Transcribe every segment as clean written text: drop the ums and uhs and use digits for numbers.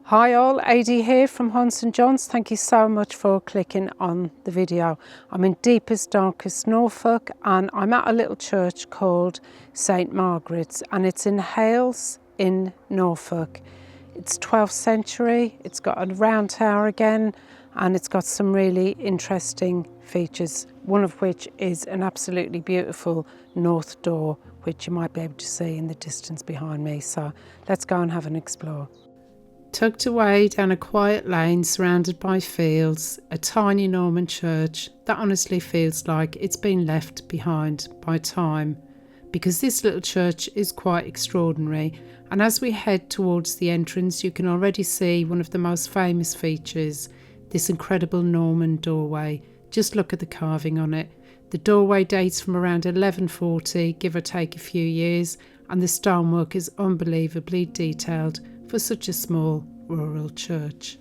Hi all, AD here from Hunts & Johns. Thank you so much for clicking on the video. I'm in deepest, darkest Norfolk and I'm at a little church called St Margaret's and it's in Hales in Norfolk. It's 12th century, it's got a round tower again and it's got some really interesting features, one of which is an absolutely beautiful north door which you might be able to see in the distance behind me. So let's go and have an explore. Tucked away down a quiet lane surrounded by fields, a tiny Norman church that honestly feels like it's been left behind by time, because this little church is quite extraordinary, and as we head towards the entrance you can already see one of the most famous features, this incredible Norman doorway. Just look at the carving on it. The doorway dates from around 1140, give or take a few years, and the stonework is unbelievably detailed for such a small rural church.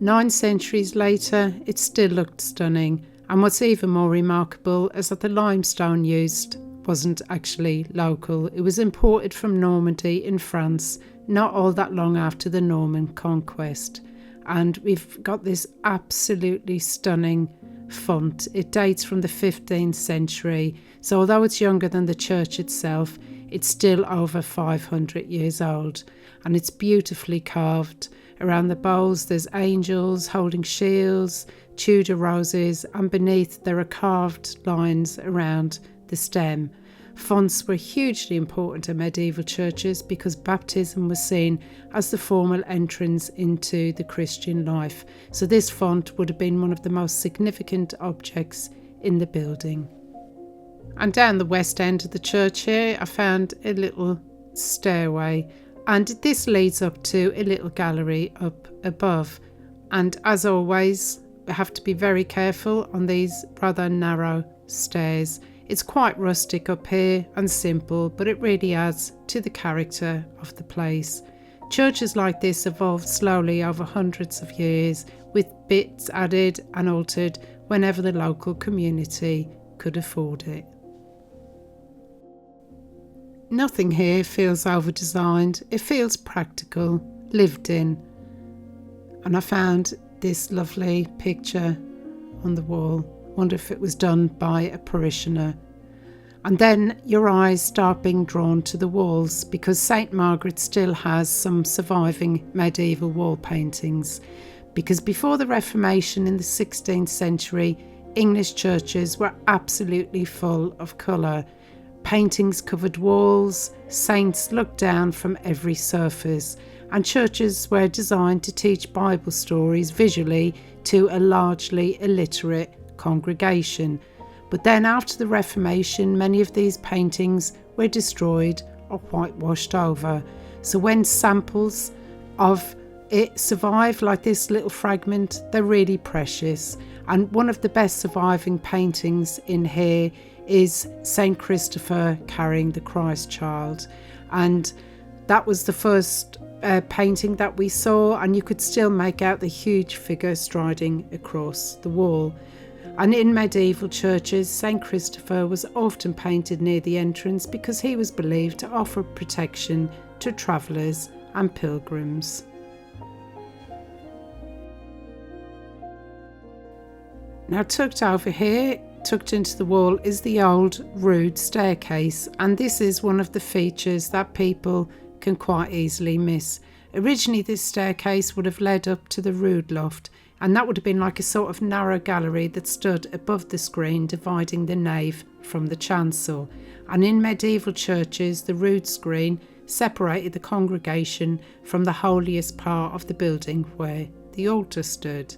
9 centuries later, it still looked stunning, and what's even more remarkable is that the limestone used wasn't actually local. It was imported from Normandy in France, not all that long after the Norman conquest. And we've got this absolutely stunning font. It dates from the 15th century, so although it's younger than the church itself, it's still over 500 years old, and it's beautifully carved. Around the bowls there's angels holding shields, Tudor roses, and beneath there are carved lines around the stem. Fonts were hugely important to medieval churches because baptism was seen as the formal entrance into the Christian life, so this font would have been one of the most significant objects in the building. And down the west end of the church here I found a little stairway, and this leads up to a little gallery up above, and as always we have to be very careful on these rather narrow stairs. It's quite rustic up here and simple, but it really adds to the character of the place. Churches like this evolved slowly over hundreds of years, with bits added and altered whenever the local community could afford it. Nothing here feels over-designed, it feels practical, lived in. And I found this lovely picture on the wall. Wonder if it was done by a parishioner. And then your eyes start being drawn to the walls, because St Margaret still has some surviving medieval wall paintings. Because before the Reformation in the 16th century, English churches were absolutely full of colour. Paintings covered walls, saints looked down from every surface, and churches were designed to teach Bible stories visually to a largely illiterate congregation. But then after the Reformation, many of these paintings were destroyed or whitewashed over. So when samples of it survive, like this little fragment, they're really precious. And one of the best surviving paintings in here is St Christopher carrying the Christ child, and that was the first painting that we saw, and you could still make out the huge figure striding across the wall. And in medieval churches, St Christopher was often painted near the entrance because he was believed to offer protection to travellers and pilgrims. Now tucked over here, tucked into the wall, is the old rood staircase, and this is one of the features that people can quite easily miss. Originally this staircase would have led up to the rood loft, and that would have been like a sort of narrow gallery that stood above the screen dividing the nave from the chancel. And in medieval churches the rood screen separated the congregation from the holiest part of the building where the altar stood.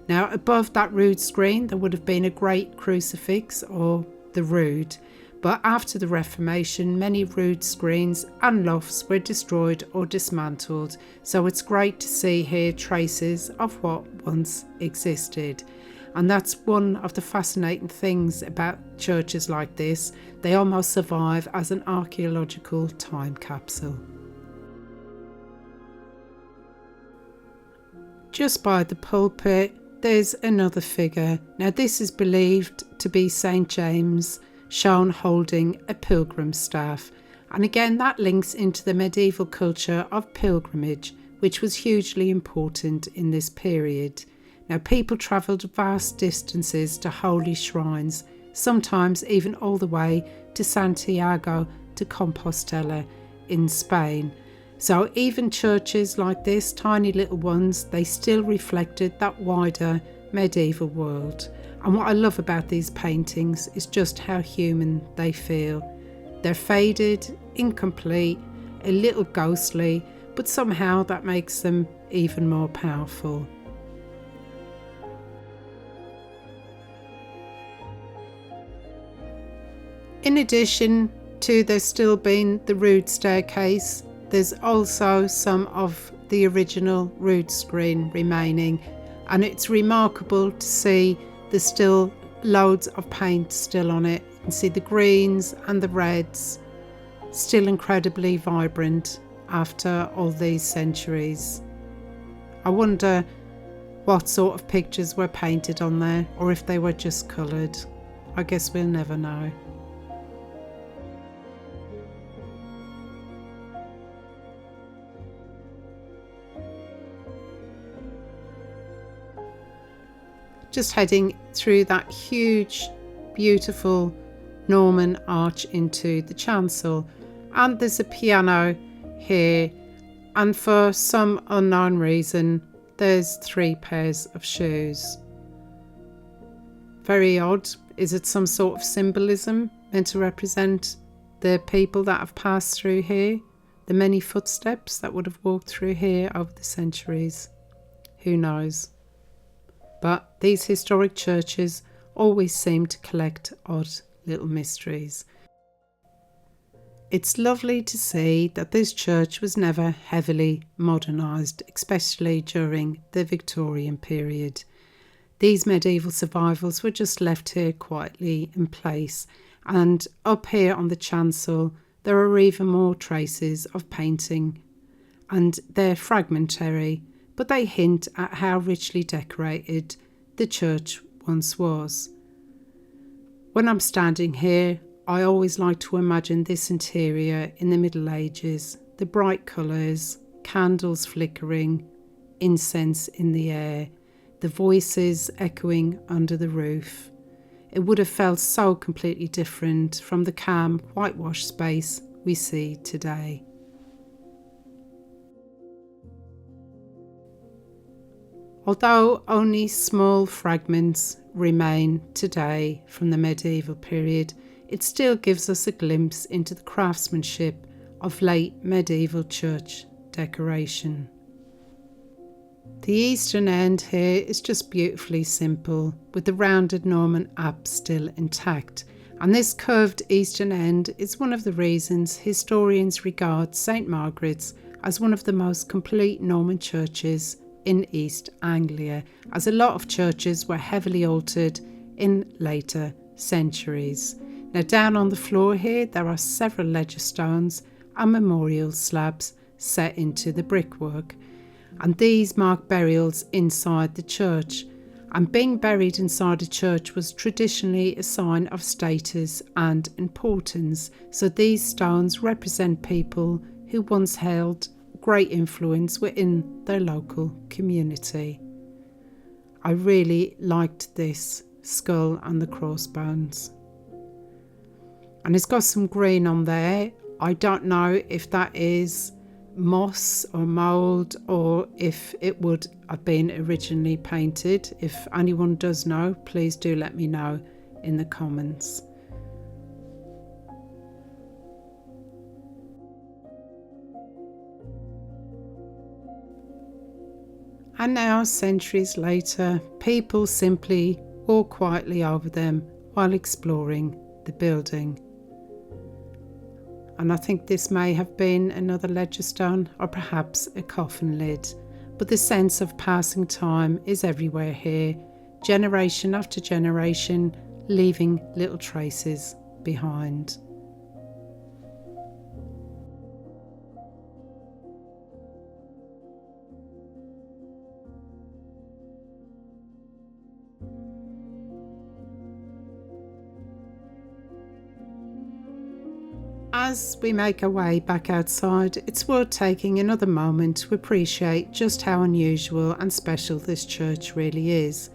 Now above that rood screen there would have been a great crucifix, or the rood, but after the Reformation many rood screens and lofts were destroyed or dismantled, so it's great to see here traces of what once existed. And that's one of the fascinating things about churches like this, they almost survive as an archaeological time capsule. Just by the pulpit there's another figure. Now this is believed to be St James, shown holding a pilgrim staff, and again that links into the medieval culture of pilgrimage, which was hugely important in this period. Now, people travelled vast distances to holy shrines, sometimes even all the way to Santiago de Compostela in Spain. So even churches like this, tiny little ones, they still reflected that wider medieval world. And what I love about these paintings is just how human they feel. They're faded, incomplete, a little ghostly, but somehow that makes them even more powerful. In addition to there still being the rood staircase, there's also some of the original rood screen remaining, and it's remarkable to see there's still loads of paint still on it. You can see the greens and the reds still incredibly vibrant after all these centuries. I wonder what sort of pictures were painted on there, or if they were just coloured. I guess we'll never know. Just heading through that huge, beautiful Norman arch into the chancel, and there's a piano here, and for some unknown reason there's 3 pairs of shoes. Very odd. Is it some sort of symbolism meant to represent the people that have passed through here, the many footsteps that would have walked through here over the centuries? Who knows? But these historic churches always seem to collect odd little mysteries. It's lovely to see that this church was never heavily modernised, especially during the Victorian period. These medieval survivals were just left here quietly in place, and up here on the chancel there are even more traces of painting, and they're fragmentary, but they hint at how richly decorated the church once was. When I'm standing here, I always like to imagine this interior in the Middle Ages, the bright colours, candles flickering, incense in the air, the voices echoing under the roof. It would have felt so completely different from the calm, whitewashed space we see today. Although only small fragments remain today from the medieval period, it still gives us a glimpse into the craftsmanship of late medieval church decoration. The eastern end here is just beautifully simple, with the rounded Norman apse still intact, and this curved eastern end is one of the reasons historians regard St Margaret's as one of the most complete Norman churches in East Anglia, as a lot of churches were heavily altered in later centuries. Now, down on the floor here there are several ledger stones and memorial slabs set into the brickwork, and these mark burials inside the church, and being buried inside a church was traditionally a sign of status and importance, so these stones represent people who once held great influence within their local community. I really liked this skull and the crossbones, and it's got some green on there. I don't know if that is moss or mould, or if it would have been originally painted. If anyone does know, please do let me know in the comments. And now, centuries later, people simply walk quietly over them while exploring the building. And I think this may have been another ledger stone, or perhaps a coffin lid. But the sense of passing time is everywhere here, generation after generation, leaving little traces behind. As we make our way back outside, it's worth taking another moment to appreciate just how unusual and special this church really is.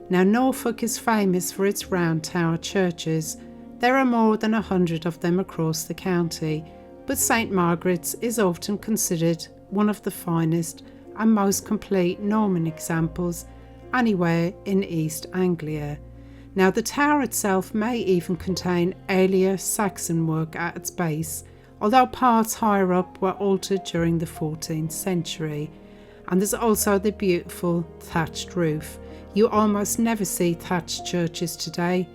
Now, Norfolk is famous for its round tower churches. There are more than 100 of them across the county, but St Margaret's is often considered one of the finest and most complete Norman examples anywhere in East Anglia. Now, the tower itself may even contain earlier Saxon work at its base, although parts higher up were altered during the 14th century. And there's also the beautiful thatched roof. You almost never see thatched churches today,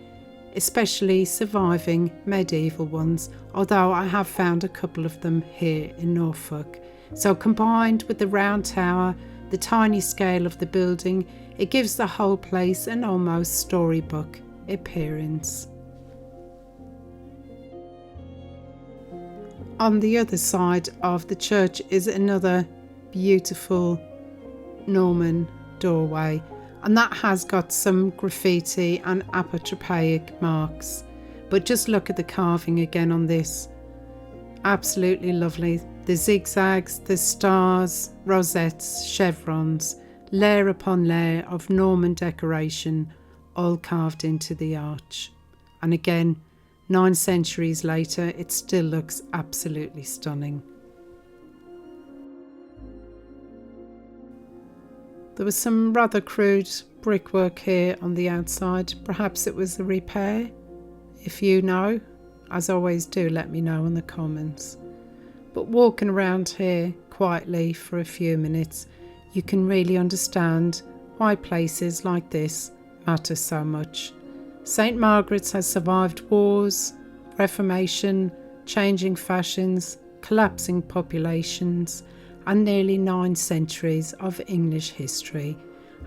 especially surviving medieval ones, although I have found a couple of them here in Norfolk. So combined with the round tower, the tiny scale of the building, it gives the whole place an almost storybook appearance. On the other side of the church is another beautiful Norman doorway, and that has got some graffiti and apotropaic marks. But just look at the carving again on this. Absolutely lovely. The zigzags, the stars, rosettes, chevrons, layer upon layer of Norman decoration, all carved into the arch. And again, 9 centuries later, it still looks absolutely stunning. There was some rather crude brickwork here on the outside. Perhaps it was a repair. If you know, as always, do let me know in the comments. But walking around here quietly for a few minutes, you can really understand why places like this matter so much. St Margaret's has survived wars, Reformation, changing fashions, collapsing populations, and nearly 9 centuries of English history,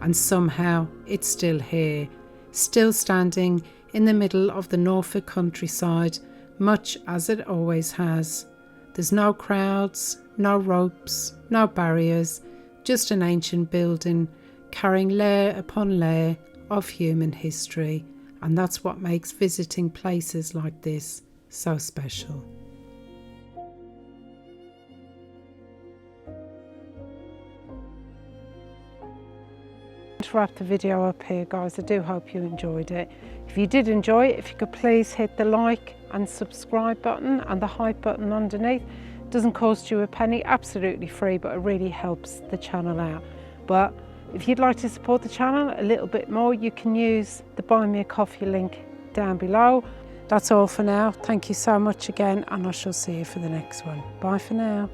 and somehow it's still here, still standing in the middle of the Norfolk countryside, much as it always has. There's no crowds, no ropes, no barriers, just an ancient building carrying layer upon layer of human history, and that's what makes visiting places like this so special. To wrap the video up here, guys, I do hope you enjoyed it. If you did enjoy it, if you could please hit the like and subscribe button and the hype button underneath. It doesn't cost you a penny, absolutely free, but it really helps the channel out. But if you'd like to support the channel a little bit more, you can use the Buy Me a Coffee link down below. That's all for now. Thank you so much again, and I shall see you for the next one. Bye for now.